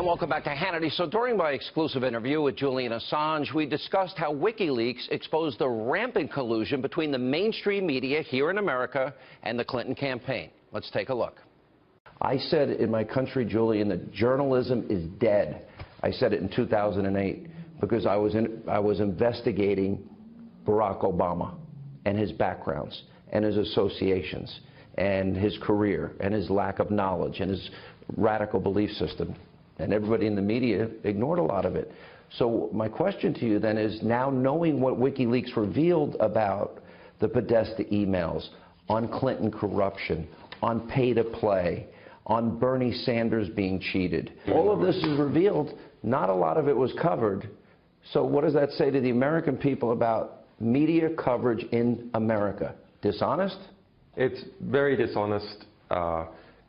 And welcome back to Hannity. So during my exclusive interview with Julian Assange, we discussed how WikiLeaks exposed the rampant collusion between the mainstream media here in America and the Clinton campaign. Let's take a look. I said in my country, Julian, that journalism is dead. I said it in 2008 because I was investigating Barack Obama and his backgrounds and his associations and his career and his lack of knowledge and his radical belief system. And everybody in the media ignored a lot of it. So my question to you then is, now knowing what WikiLeaks revealed about the Podesta emails, on Clinton corruption, on pay-to-play, on Bernie Sanders being cheated, all of this is revealed. Not a lot of it was covered. So what does that say to the American people about media coverage in America? Dishonest? It's very dishonest.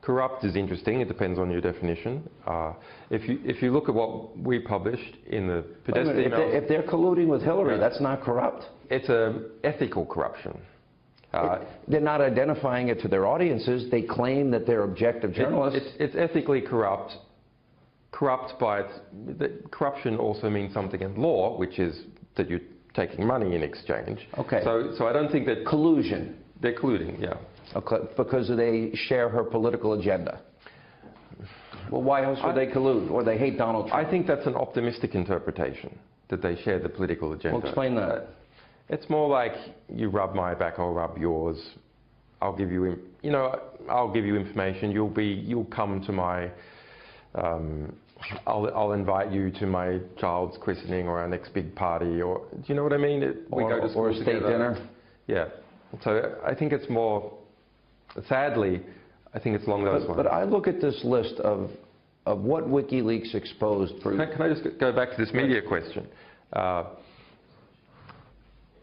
Corrupt is interesting. It depends on your definition. If you look at what we published in the Podesta emails, if they're colluding with Hillary, that's not corrupt. It's an ethical corruption. They're not identifying it to their audiences. They claim that they're objective journalists. It's ethically corrupt. Corruption also means something in law, which is that you're taking money in exchange. Okay. So I don't think that collusion. They're colluding, yeah. Okay, because they share her political agenda. Well, why else would they collude? Or they hate Donald Trump? I think that's an optimistic interpretation, that they share the political agenda. Well, explain that. It's more like, you rub my back, I'll rub yours. I'll give you, I'll give you information. You'll come to my, I'll invite you to my child's christening or our next big party, or do you know what I mean? We go to school or a state dinner. Yeah. So I think it's more, sadly, I think it's along those lines. But I look at this list of what WikiLeaks exposed. Can I just go back to this media question?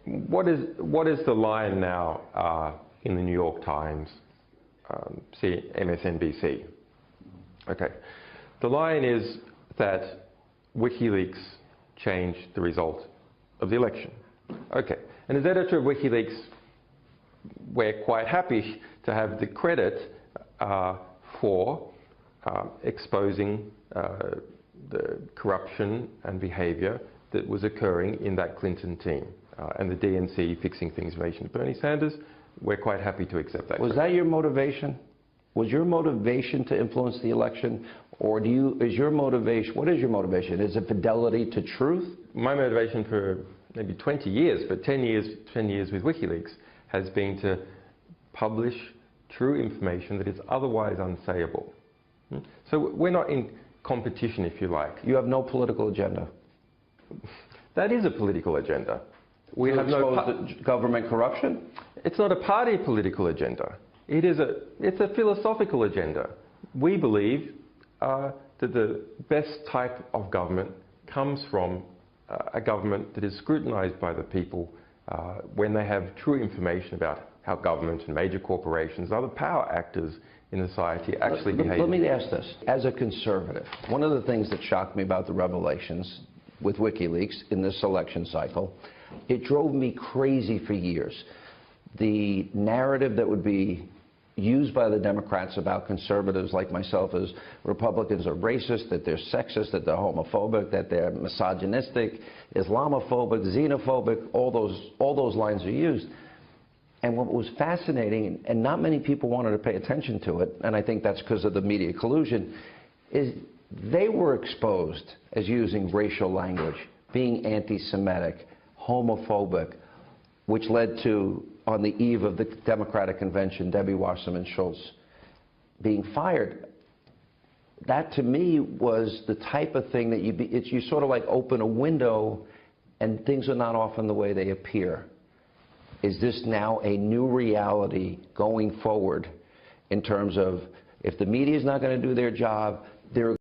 What is the line now in the New York Times, MSNBC? Okay. The line is that WikiLeaks changed the result of the election. Okay. And as editor of WikiLeaks, we're quite happy to have the credit for exposing the corruption and behavior that was occurring in that Clinton team, and the DNC fixing things in relation to Bernie Sanders. We're quite happy to accept that. Was that your motivation? Was your motivation to influence the election, or is your motivation, what is your motivation? Is it fidelity to truth? My motivation for maybe 20 years, but 10 years with WikiLeaks, has been to publish true information that is otherwise unsayable. So we're not in competition, if you like. You have no political agenda. That is a political agenda. We have no government corruption? It's not a party political agenda. It's a philosophical agenda. We believe that the best type of government comes from a government that is scrutinized by the people when they have true information about how government and major corporations, other power actors in society actually behave. Let me ask this. As a conservative, one of the things that shocked me about the revelations with WikiLeaks in this election cycle, it drove me crazy for years. The narrative that would be used by the Democrats about conservatives like myself as Republicans are racist, that they're sexist, that they're homophobic, that they're misogynistic, Islamophobic, xenophobic, all those lines are used. And what was fascinating, and not many people wanted to pay attention to it, and I think that's because of the media collusion, is they were exposed as using racial language, being anti-Semitic, homophobic, which led to, on the eve of the Democratic convention, Debbie Wasserman Schultz being fired. That, to me, was the type of thing that you sort of like open a window and things are not often the way they appear. Is this now a new reality going forward in terms of, if the media is not going to do their job, they're